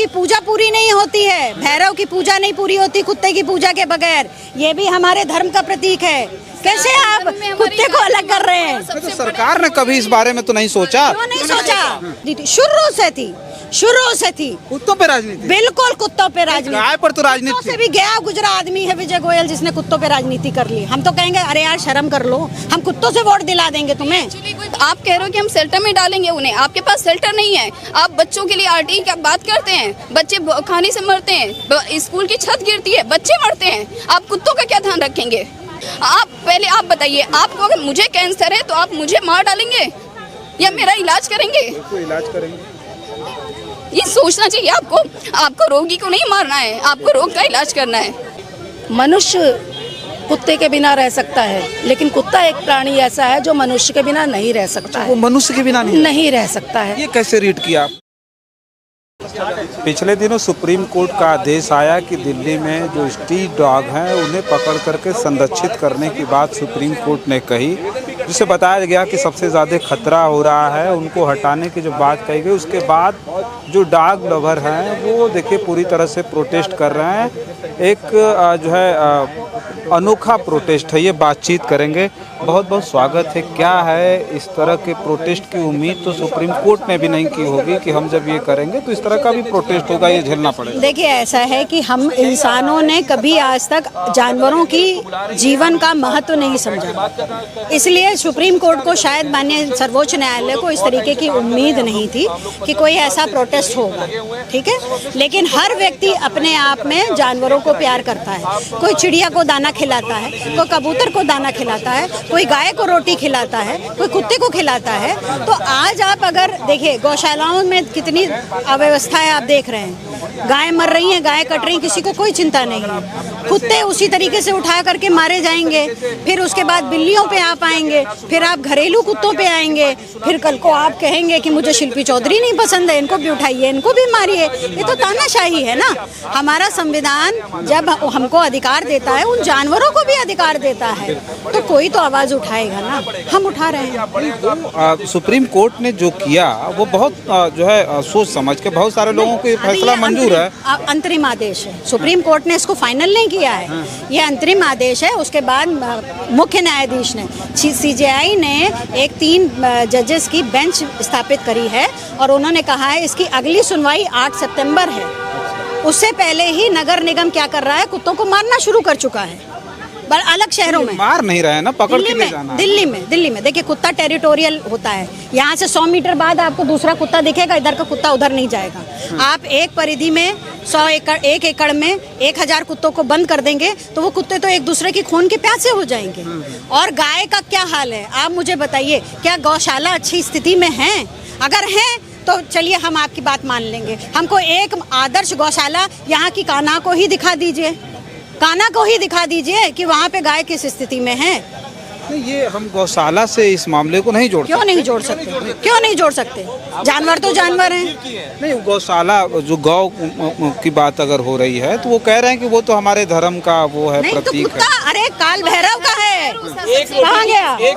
की पूजा पूरी नहीं होती है, भैरव की पूजा नहीं पूरी होती कुत्ते की पूजा के बगैर। ये भी हमारे धर्म का प्रतीक है। कैसे आप कुत्ते को अलग कर रहे हैं? तो सरकार ने कभी इस बारे में तो नहीं सोचा? क्यों नहीं सोचा? शुरू से थी कुत्तों पे राजनीति, बिल्कुल कुत्तों पे राजनीति। गाय पर तो राजनीति से भी गया गुजरा आदमी है विजय गोयल, जिसने कुत्तों पे राजनीति कर ली। हम तो कहेंगे अरे यार शर्म कर लो, हम कुत्तों से वोट दिला देंगे तुम्हें। आप कह रहे हो कि हम शेल्टर में डालेंगे उन्हें, आपके पास शेल्टर नहीं है। आप बच्चों के लिए आरटीई की बात करते हैं, बच्चे खाने से मरते हैं, स्कूल की छत गिरती है, बच्चे मरते हैं, आप कुत्तों का क्या ध्यान रखेंगे? आप पहले आप बताइए, आपको अगर मुझे कैंसर है तो आप मुझे मार डालेंगे या मेरा इलाज करेंगे? इलाज करेंगे। ये सोचना चाहिए आपको। आपको रोगी को नहीं मारना है, आपको रोग का इलाज करना है। मनुष्य कुत्ते के बिना रह सकता है, लेकिन कुत्ता एक प्राणी ऐसा है जो मनुष्य के बिना नहीं रह सकता वो है, मनुष्य के बिना नहीं रह सकता है। ये कैसे रीड किया? पिछले दिनों सुप्रीम कोर्ट का आदेश आया कि दिल्ली में जो स्ट्रीट डॉग हैं उन्हें पकड़ करके संरक्षित करने की बात सुप्रीम कोर्ट ने कही, जिसे बताया गया कि सबसे ज़्यादा खतरा हो रहा है, उनको हटाने की जो बात कही गई। उसके बाद जो डॉग लवर हैं वो देखिए पूरी तरह से प्रोटेस्ट कर रहे हैं। एक जो है अनोखा प्रोटेस्ट है, ये बातचीत करेंगे। बहुत बहुत स्वागत है। क्या है इस तरह के प्रोटेस्ट की उम्मीद तो सुप्रीम कोर्ट ने भी नहीं की होगी कि हम जब ये करेंगे तो इस तरह का भी प्रोटेस्ट होगा, ये झेलना पड़ेगा। देखिए ऐसा है कि हम इंसानों ने कभी आज तक जानवरों की जीवन का महत्व नहीं समझा, इसलिए सुप्रीम कोर्ट को शायद माननीय सर्वोच्च न्यायालय को इस तरीके की उम्मीद नहीं थी कि कोई ऐसा प्रोटेस्ट होगा। ठीक है, लेकिन हर व्यक्ति अपने आप में जानवरों को प्यार करता है। कोई चिड़िया को दाना खिलाता है, कोई कबूतर को दाना खिलाता है, कोई गाय को रोटी खिलाता है, कोई कुत्ते को खिलाता है। तो आज आप अगर देखिए गौशालाओं में कितनी अव्यवस्था है, आप देख रहे हैं, गाय मर रही हैं, गाय कट रही हैं, किसी को कोई चिंता नहीं है। कुत्ते उसी तरीके से उठा करके मारे जाएंगे, फिर उसके बाद बिल्लियों पे आप आएंगे, फिर आप घरेलू कुत्तों पे आएंगे, फिर कल को आप कहेंगे कि मुझे शिल्पी चौधरी नहीं पसंद है, इनको भी उठाइए, इनको भी मारिए। ये तो तानाशाही है ना। हमारा संविधान जब हमको अधिकार देता है, उन जानवरों को भी अधिकार देता है, तो कोई तो आवाज उठाएगा ना। हम उठा रहे हैं। सुप्रीम कोर्ट ने जो किया वो बहुत जो है सोच समझ के, बहुत सारे लोगों को फैसला मंजूर है। अंतरिम आदेश है, सुप्रीम कोर्ट ने इसको फाइनल नहीं किया है, ये अंतरिम आदेश है। उसके बाद मुख्य न्यायाधीश ने, सीजेआई ने एक 3 जजेस की बेंच स्थापित करी है और उन्होंने कहा है इसकी अगली सुनवाई 8 सितंबर है। उससे पहले ही नगर निगम क्या कर रहा है, कुत्तों को मारना शुरू कर चुका है। अलग शहरों में मार नहीं रहे ना, पकड़ के ले जाना। दिल्ली में देखिए कुत्ता टेरिटोरियल होता है। यहाँ से 100 मीटर बाद आपको दूसरा कुत्ता दिखेगा, इधर का कुत्ता उधर नहीं जाएगा। आप एक परिधि में 100 एकड़, 1 एकड़ में 1000 कुत्तों को बंद कर देंगे तो वो कुत्ते तो एक दूसरे की खून के प्यासे हो जाएंगे। और गाय का क्या हाल है आप मुझे बताइए, क्या गौशाला अच्छी स्थिति में है? अगर है तो चलिए हम आपकी बात मान लेंगे। हमको एक आदर्श गौशाला यहाँ की कान्हा को ही दिखा दीजिए, कान्हा को ही दिखा दीजिए कि वहाँ पे गाय किस स्थिति में है। नहीं, ये हम गौशाला से इस मामले को नहीं जोड़ सकते। क्यों नहीं जोड़ सकते? क्यों नहीं जोड़ सकते? जानवर तो जानवर हैं। नहीं, गौशाला जो गौ की बात अगर हो रही है तो वो कह रहे हैं कि वो तो हमारे धर्म का वो है, नहीं तो प्रतीक कुत्ता, है। अरे काल भैरव का है, कहाँ गया? ये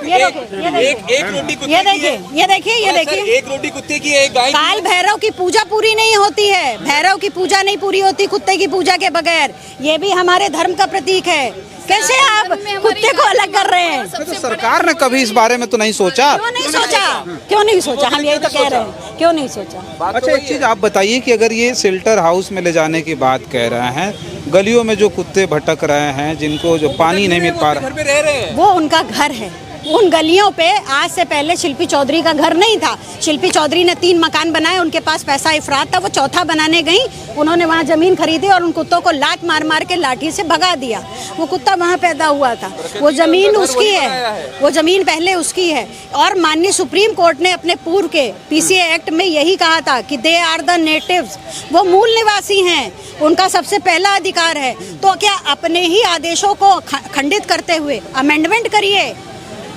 देखिए, ये देखिए, एक रोटी कुत्ते की, एक गाय। काल भैरव की पूजा पूरी नहीं होती है, भैरव की पूजा नहीं पूरी होती कुत्ते की पूजा के बगैर। ये भी हमारे धर्म का प्रतीक है। कैसे आप कुत्ते को अलग कर रहे हैं? तो सरकार ने कभी इस बारे में तो नहीं सोचा? क्यों नहीं सोचा? क्यों नहीं सोचा? हम यही तो कह रहे हैं, क्यों नहीं सोचा? अच्छा, एक चीज आप बताइए कि अगर ये शेल्टर हाउस में ले जाने की बात कह रहे हैं, गलियों में जो कुत्ते भटक रहे हैं, जिनको जो पानी नहीं मिल पा रहा, वो उनका घर है। उन गलियों पे आज से पहले शिल्पी चौधरी का घर नहीं था। शिल्पी चौधरी ने 3 मकान बनाए, उनके पास पैसा इफरात था, वो चौथा बनाने गई, उन्होंने वहाँ जमीन खरीदी और उन कुत्तों को लात मार मार के लाठी से भगा दिया। वो कुत्ता वहाँ पैदा हुआ था, वो जमीन उसकी है, वो जमीन पहले उसकी है। और माननीय सुप्रीम कोर्ट ने अपने पूर्व के पीसीए एक्ट में यही कहा था कि दे आर द नेटिव्स, वो मूल निवासी हैं, उनका सबसे पहला अधिकार है। तो क्या अपने ही आदेशों को खंडित करते हुए अमेंडमेंट करिए?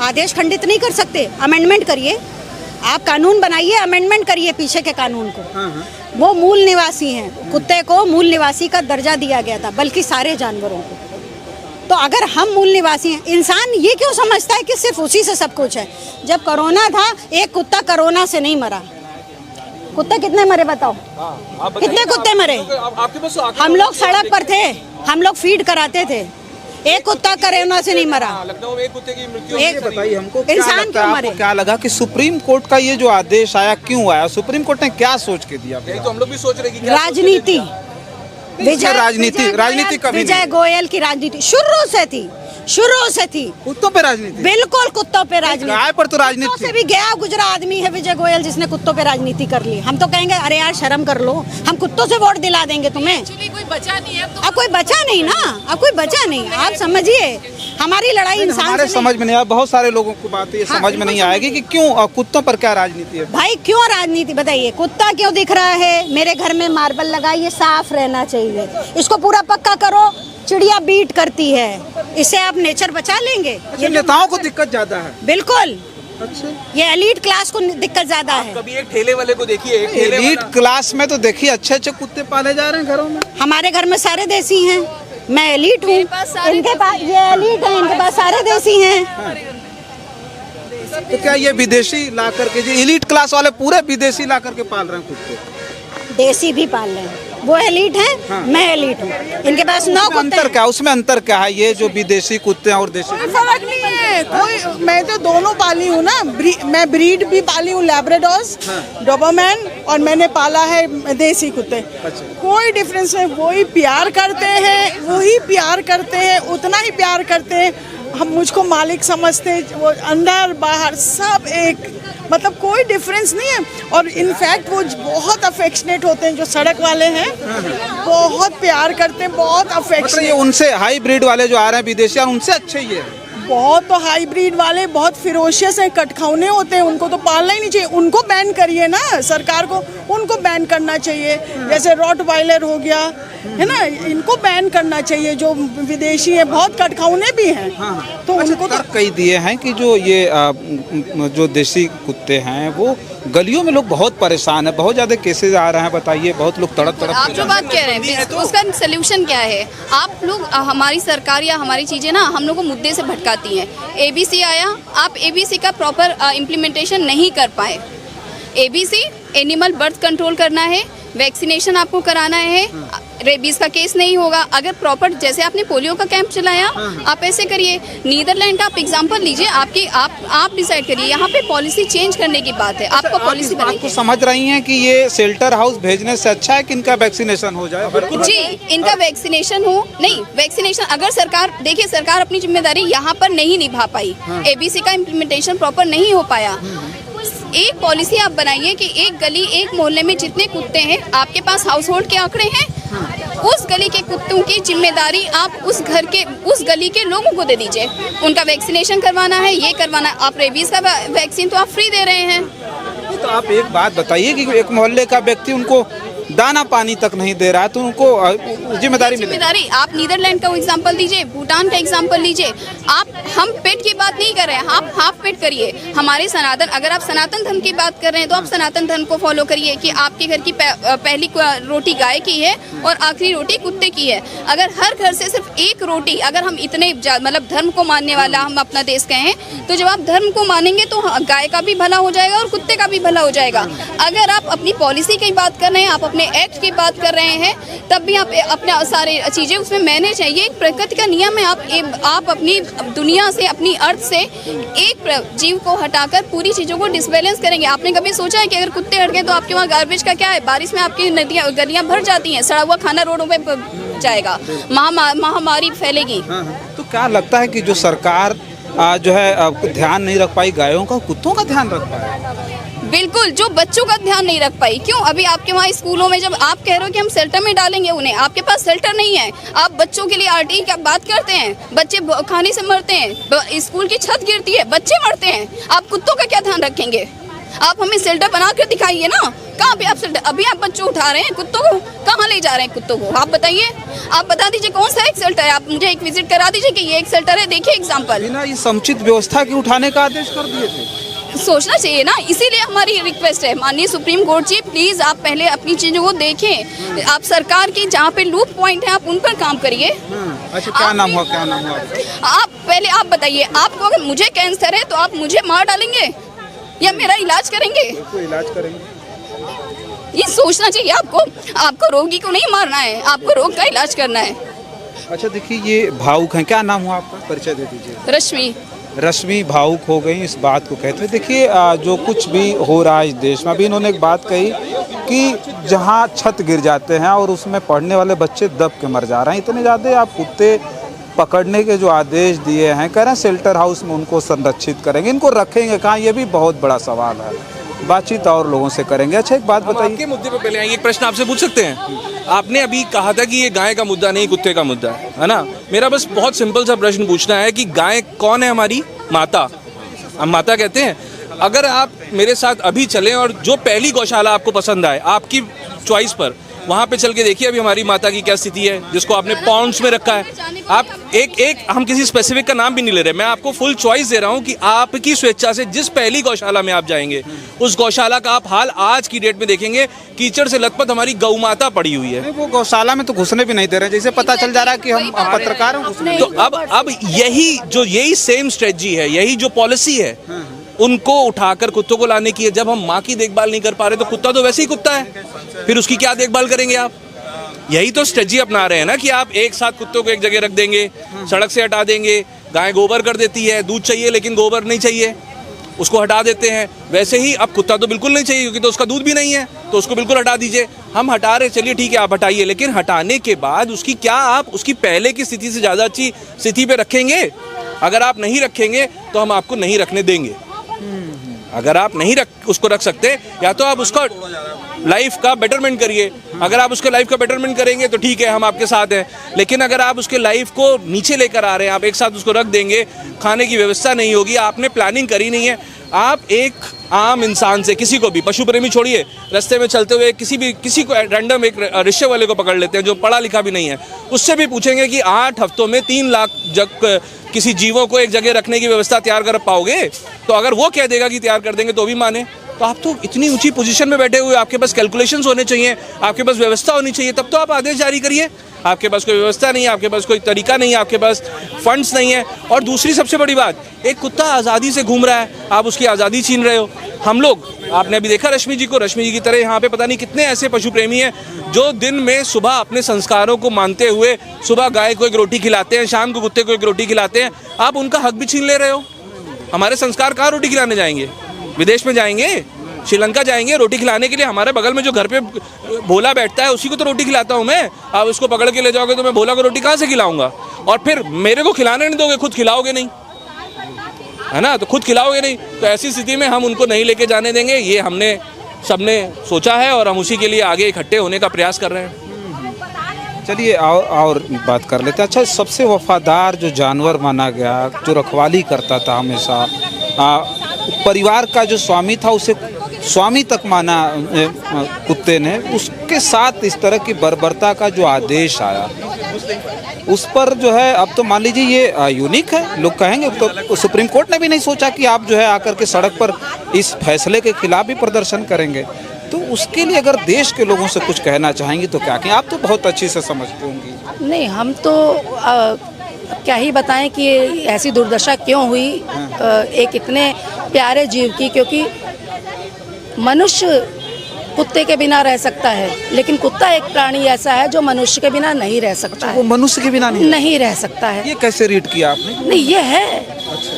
आदेश खंडित नहीं कर सकते, अमेंडमेंट करिए। आप कानून बनाइए, अमेंडमेंट करिए पीछे के कानून को। वो मूल निवासी हैं, कुत्ते को मूल निवासी का दर्जा दिया गया था, बल्कि सारे जानवरों को। तो अगर हम मूल निवासी हैं, इंसान ये क्यों समझता है कि सिर्फ उसी से सब कुछ है? जब कोरोना था, एक कुत्ता कोरोना से नहीं मरा, कुत्ते कितने मरे बताओ? कितने कुत्ते मरे? आपके पास हम लोग सड़क पर थे, हम लोग फीड कराते थे, एक कुत्ता कोरोना से नहीं मरा। लखनऊ में एक कुत्ते की मृत्यु एक बताइए हमको, क्या इंसान लगता क्यों है, मरे? आपको क्या लगा कि सुप्रीम कोर्ट का ये जो आदेश आया क्यों आया? सुप्रीम कोर्ट ने क्या सोच के दिया? तो हम लोग भी सोच रहे हैं कि क्या राजनीति, राजनीति कभी विजय नहीं। गोयल की राजनीति शुरू से थी, शुरू से थी। कुत्तों पे राजनीति? बिल्कुल कुत्तों पे राजनीति। गाय पर तो कुत्तों राजनीति से भी गया गुजरा आदमी है विजय गोयल, जिसने कुत्तों पे राजनीति कर ली। हम तो कहेंगे अरे यार शर्म कर लो, हम कुत्तों से वोट दिला देंगे तुम्हें। कोई बचा नहीं है अब कोई बचा नहीं ना, अब कोई बचा नहीं। आप समझिए हमारी लड़ाई इंसान हमारे से समझ में नहीं आया, बहुत सारे लोगों को बात ये समझ में नहीं आएगी कि क्यों कुत्तों पर क्या राजनीति है। भाई क्यों राजनीति बताइए? कुत्ता क्यों दिख रहा है? मेरे घर में मार्बल लगाइए, साफ रहना चाहिए, इसको पूरा पक्का करो, चिड़िया बीट करती है, इससे आप नेचर बचा लेंगे। ये नेताओं को दिक्कत ज्यादा है। बिल्कुल, अच्छा, ये एलीट क्लास को दिक्कत ज्यादा है। कभी एक ठेले वाले को देखिए, एक ठेले एलीट वाला क्लास में तो देखिए अच्छे अच्छे कुत्ते पाले जा रहे हैं घरों में। हमारे घर में सारे देसी हैं, मैं एलीट हूँ, इनके पास ये एलीट है, इनके पास सारे देसी हैं। तो क्या ये विदेशी ला करके, जो एलीट क्लास वाले पूरे विदेशी ला करके पाल रहे हैं कुत्ते? देसी भी पाल रहे हैं, वो एलीट है, मैं एलीट हूँ, इनके पास 9 कुत्ते अंतर हैं। क्या, उसमें अंतर क्या है? ये जो विदेशी कुत्ते हैं और देसी कुत्ते? फर्क नहीं है कोई। मैं तो दोनों पाली हूँ ना, मैं ब्रीड भी पाली हूँ, लैब्राडोर्स, डोबरमैन, और मैंने पाला है देसी कुत्ते। कोई डिफरेंस नहीं, वही प्यार करते हैं, उतना ही प्यार करते हैं। हम मुझको मालिक समझते हैं, वो अंदर बाहर सब एक, मतलब कोई डिफरेंस नहीं है। और इनफैक्ट वो बहुत अफेक्शनेट होते हैं, जो सड़क वाले हैं बहुत प्यार करते हैं, बहुत मतलब ये अफेक्शनेट। उनसे हाई ब्रीड वाले जो आ रहे हैं विदेशी, और उनसे अच्छे ही है। बहुत तो हाइब्रिड वाले बहुत फिरोशियस हैं, कटखौने होते हैं, उनको तो पालना ही नहीं चाहिए। उनको बैन करिए ना, सरकार को उनको बैन करना चाहिए। जैसे रॉटवाइलर हो गया है ना, इनको बैन करना चाहिए। जो विदेशी है बहुत कटखौने भी हैं, तो उनको तो कई दिए हैं कि जो ये जो देसी कुत्ते हैं वो गलियों में लोग बहुत परेशान है, बहुत ज्यादा केसेस आ रहे हैं। बताइए, बहुत लोग तड़प आप जो बात कह रहे हैं उसका सोल्यूशन क्या है? आप लोग, हमारी सरकार या हमारी चीज़ें ना हम लोग को मुद्दे से भटकाती हैं। एबीसी आया, आप एबीसी का प्रॉपर इम्प्लीमेंटेशन नहीं कर पाए। एबीसी एनिमल बर्थ कंट्रोल करना है, वैक्सीनेशन आपको कराना है, रेबीज का केस नहीं होगा अगर प्रॉपर, जैसे आपने पोलियो का कैंप चलाया, आप ऐसे करिए। नीदरलैंड का आप एग्जांपल लीजिए, आप डिसाइड करिए। यहाँ पे पॉलिसी चेंज करने की बात है, आपको पॉलिसी बात को बनाइए। समझ रही हैं कि ये शेल्टर हाउस भेजने से अच्छा है कि इनका वैक्सीनेशन हो जाए? जी, इनका वैक्सीनेशन हो। नहीं, वैक्सीनेशन अगर सरकार, देखिए सरकार अपनी जिम्मेदारी यहाँ पर नहीं निभा पाई, एबीसी का इम्प्लीमेंटेशन प्रॉपर नहीं हो पाया। एक पॉलिसी आप बनाइए कि एक गली, एक मोहल्ले में जितने कुत्ते हैं, आपके पास हाउस होल्ड के आंकड़े हैं, उस गली के कुत्तों की जिम्मेदारी आप उस घर के, उस गली के लोगों को दे दीजिए। उनका वैक्सीनेशन करवाना है, ये करवाना है। आप रेबीज का वैक्सीन तो आप फ्री दे रहे हैं। तो आप एक बात बताइए कि एक मोहल्ले का व्यक्ति उनको दाना पानी तक नहीं दे रहा है, तो उनको जिम्मेदारी मिले? जिम्मेदारी आप नीदरलैंड का एग्जांपल लीजिए, भूटान का एग्जांपल लीजिए। आप, हम पेट की बात नहीं कर रहे हैं, आप हाफ पेट करिए। हमारे सनातन, अगर आप सनातन धर्म की बात कर रहे हैं तो आप सनातन धर्म को फॉलो करिए कि आपके घर की पहली रोटी गाय की है और आखिरी रोटी कुत्ते की है। अगर हर घर से सिर्फ एक रोटी, अगर हम इतने मतलब धर्म को मानने वाला हम अपना देश के हैं, तो जब आप धर्म को मानेंगे तो गाय का भी भला हो जाएगा और कुत्ते का भी भला हो जाएगा। अगर आप अपनी पॉलिसी की बात कर रहे हैं, आप अपने एक्ट की बात कर रहे हैं, तब भी आप अपने सारे चीजें उसमें मैंने चाहिए। प्रकृति का नियम है, आप अपनी दुनिया से, अपनी अर्थ से एक जीव को हटाकर पूरी चीजों को डिसबैलेंस करेंगे। आपने कभी सोचा है कि अगर कुत्ते हट गए तो आपके वहाँ गार्बेज का क्या है? बारिश में आपकी नदियाँ, गलियाँ भर जाती हैं, सड़ा हुआ खाना रोडों पे जाएगा, महामारी फैलेगी। तो क्या लगता है कि जो सरकार जो है ध्यान नहीं रख पाई गायों का, कुत्तों का ध्यान रख पाए? बिल्कुल, जो बच्चों का ध्यान नहीं रख पाई। क्यों? अभी आपके वहाँ स्कूलों में जब आप कह रहे हो कि हम शेल्टर में डालेंगे उन्हें, आपके पास शेल्टर नहीं है। आप बच्चों के लिए आरटीई की बात करते हैं, बच्चे खाने से मरते हैं, स्कूल की छत गिरती है, बच्चे मरते हैं। आप कुत्तों का क्या ध्यान रखेंगे? आप हमें शेल्टर बना कर दिखाइए ना। कहाँ पे आप शेल्टर? अभी आप बच्चों उठा रहे हैं, कुत्तों को कहाँ ले जा रहे हैं? कुत्तों को आप बताइए, आप बता दीजिए कौन सा एक शेल्टर है। आप मुझे एक विजिट करा दीजिए कि ये एक शेल्टर है, देखिए एग्जाम्पल। बिना ये समुचित व्यवस्था के उठाने का आदेश कर दिए थे। सोचना चाहिए ना, इसीलिए हमारी रिक्वेस्ट है माननीय सुप्रीम कोर्ट जी, प्लीज आप पहले अपनी चीजों को देखें। आप सरकार की जहाँ पे लूप पॉइंट है आप उन पर काम करिए। अच्छा, क्या नाम हुआ? आप पहले आप बताइए, आपको अगर मुझे कैंसर है तो आप मुझे मार डालेंगे या मेरा इलाज करेंगे? इलाज करेंगे। ये सोचना चाहिए आपको रोगी को नहीं मारना है, आपको रोग का इलाज करना है। अच्छा देखिए, ये भावुक हैं, क्या नाम हुआ आपका, परिचय दे दीजिए। रश्मि। रश्मि भावुक हो गई, इस बात को कहते हैं। देखिए जो कुछ भी हो रहा है इस देश में, अभी इन्होंने एक बात कही कि जहाँ छत गिर जाते हैं और उसमें पढ़ने वाले बच्चे दब के मर जा रहे हैं, इतने ज़्यादा आप कुत्ते पकड़ने के जो आदेश दिए हैं, कह रहे हैं शेल्टर हाउस में उनको संरक्षित करेंगे, इनको रखेंगे कहाँ, ये भी बहुत बड़ा सवाल है। बातचीत और लोगों से करेंगे। अच्छा एक बात बताइए, आपके मुद्दे पे पहले आएंगे, एक प्रश्न आपसे पूछ सकते हैं? आपने अभी कहा था कि ये गाय का मुद्दा नहीं, कुत्ते का मुद्दा है ना? मेरा बस बहुत सिंपल सा प्रश्न पूछना है कि गाय कौन है? हमारी माता, हम माता कहते हैं। अगर आप मेरे साथ अभी चलें और जो पहली गौशाला आपको पसंद आए, आपकी चॉइस पर, वहाँ पे चल के देखिए अभी हमारी माता की क्या स्थिति है, जिसको आपने पाउंड्स में रखा है। आप एक हम किसी स्पेसिफिक का नाम भी नहीं ले रहे, मैं आपको फुल चॉइस दे रहा हूँ कि आपकी स्वेच्छा से जिस पहली गौशाला में आप जाएंगे, उस गौशाला का आप हाल आज की डेट में देखेंगे, कीचड़ से लथपथ हमारी गौ माता पड़ी हुई है। वो गौशाला में तो घुसने भी नहीं दे रहे, जैसे पता चल जा रहा है कि हम पत्रकार हैं। तो अब यही सेम स्ट्रेटजी है, यही जो पॉलिसी है, उनको उठाकर कुत्तों को लाने की है। जब हम माँ की देखभाल नहीं कर पा रहे तो कुत्ता तो वैसे ही कुत्ता है, फिर उसकी क्या देखभाल करेंगे आप? यही तो स्ट्रेटजी अपना रहे हैं ना कि आप एक साथ कुत्तों को एक जगह रख देंगे, सड़क से हटा देंगे। गाय गोबर कर देती है, दूध चाहिए लेकिन गोबर नहीं चाहिए, उसको हटा देते हैं। वैसे ही अब कुत्ता तो बिल्कुल नहीं चाहिए क्योंकि तो उसका दूध भी नहीं है, तो उसको बिल्कुल हटा दीजिए। हम हटा रहे, चलिए ठीक है आप हटाइए, लेकिन हटाने के बाद उसकी क्या आप उसकी पहले की स्थिति से ज़्यादा अच्छी स्थिति पे रखेंगे? अगर आप नहीं रखेंगे तो हम आपको नहीं रखने देंगे। अगर आप नहीं उसको रख सकते, या तो आप उसका लाइफ का बेटरमेंट करिए। अगर आप उसके लाइफ का बेटरमेंट करेंगे तो ठीक है, हम आपके साथ हैं। लेकिन अगर आप उसके लाइफ को नीचे लेकर आ रहे हैं, आप एक साथ उसको रख देंगे, खाने की व्यवस्था नहीं होगी, आपने प्लानिंग करी नहीं है। आप एक आम इंसान से, किसी को भी, पशु प्रेमी छोड़िए, रास्ते में चलते हुए किसी को रैंडम एक रिक्शे वाले को पकड़ लेते हैं जो पढ़ा लिखा भी नहीं है, उससे भी पूछेंगे कि 8 हफ्तों में 3 लाख किसी जीवों को एक जगह रखने की व्यवस्था तैयार कर पाओगे? तो अगर वो कह देगा कि तैयार कर देंगे तो भी माने। तो आप तो इतनी ऊंची पोजीशन में बैठे हुए, आपके पास कैलकुलेशंस होने चाहिए, आपके पास व्यवस्था होनी चाहिए, तब तो आप आदेश जारी करिए। आपके पास कोई व्यवस्था नहीं है, आपके पास कोई तरीका नहीं है, आपके पास फंड्स नहीं है। और दूसरी सबसे बड़ी बात, एक कुत्ता आज़ादी से घूम रहा है, आप उसकी आज़ादी छीन रहे हो। हम लोग, आपने अभी देखा रश्मि जी को, रश्मि जी की तरह यहाँ पे पता नहीं कितने ऐसे पशु प्रेमी हैं जो दिन में सुबह अपने संस्कारों को मानते हुए सुबह गाय को एक रोटी खिलाते हैं, शाम को कुत्ते को एक रोटी खिलाते हैं। आप उनका हक भी छीन ले रहे हो। हमारे संस्कार कहाँ रोटी खिलाने जाएंगे? विदेश में जाएंगे, श्रीलंका जाएंगे रोटी खिलाने के लिए? हमारे बगल में जो घर पे भोला बैठता है उसी को तो रोटी खिलाता हूँ मैं। आप उसको पकड़ के ले जाओगे तो मैं भोला को रोटी कहाँ से खिलाऊंगा? और फिर मेरे को खिलाने नहीं दोगे, खुद खिलाओगे नहीं, है ना? तो खुद खिलाओगे नहीं, तो ऐसी स्थिति में हम उनको नहीं लेके जाने देंगे। ये हमने सबने सोचा है और हम उसी के लिए आगे इकट्ठे होने का प्रयास कर रहे हैं। चलिए और बात कर लेते हैं। अच्छा, सबसे वफादार जो जानवर माना गया, जो रखवाली करता था हमेशा, परिवार का जो स्वामी था, उसे स्वामी तक माना कुत्ते ने, उसके साथ इस तरह की बर्बरता का जो आदेश आया, उस पर जो है अब तो मान लीजिए ये यूनिक है, लोग कहेंगे। तो सुप्रीम कोर्ट ने भी नहीं सोचा कि आप जो है आकर के सड़क पर इस फैसले के खिलाफ भी प्रदर्शन करेंगे। तो उसके लिए अगर देश के लोगों से कुछ कहना चाहेंगी तो क्या कहें? आप तो बहुत अच्छी से समझती होंगी। नहीं, हम तो क्या ही बताएं कि ऐसी दुर्दशा क्यों हुई एक इतने प्यारे जीव की, क्योंकि मनुष्य कुत्ते के बिना रह सकता है, लेकिन कुत्ता एक प्राणी ऐसा है जो मनुष्य के बिना नहीं रह सकता है। वो मनुष्य के बिना नहीं रह सकता है। ये कैसे रीड किया आपने? नहीं,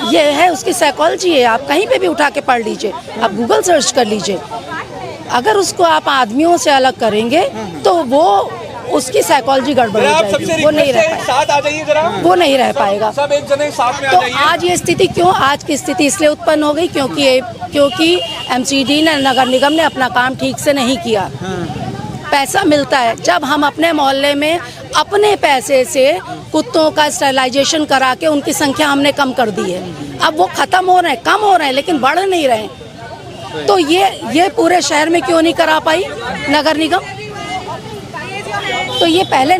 ये है उसकी साइकोलॉजी है। आप कहीं पे भी उठा के पढ़ लीजिए, आप गूगल सर्च कर लीजिए। अगर उसको आप आदमियों से अलग करेंगे तो वो उसकी साइकोलॉजी गड़बड़ हो जाएगी, वो नहीं रह पाएगा। साथ आ जाइए जरा, वो नहीं रह पाएगा। सब एक जने साथ में आ तो जाइए। आज ये स्थिति क्यों, आज की स्थिति इसलिए उत्पन्न हो गई क्योंकि एमसीडी ने, नगर निगम ने अपना काम ठीक से नहीं किया। पैसा मिलता है, जब हम अपने मोहल्ले में अपने पैसे से कुत्तों का स्टरलाइजेशन करा के उनकी संख्या हमने कम कर दी है। अब वो खत्म हो रहे हैं, कम हो रहे हैं, लेकिन बढ़ नहीं रहे हैं। तो ये पूरे शहर में क्यों नहीं करा पाई नगर निगम? तो ये पहले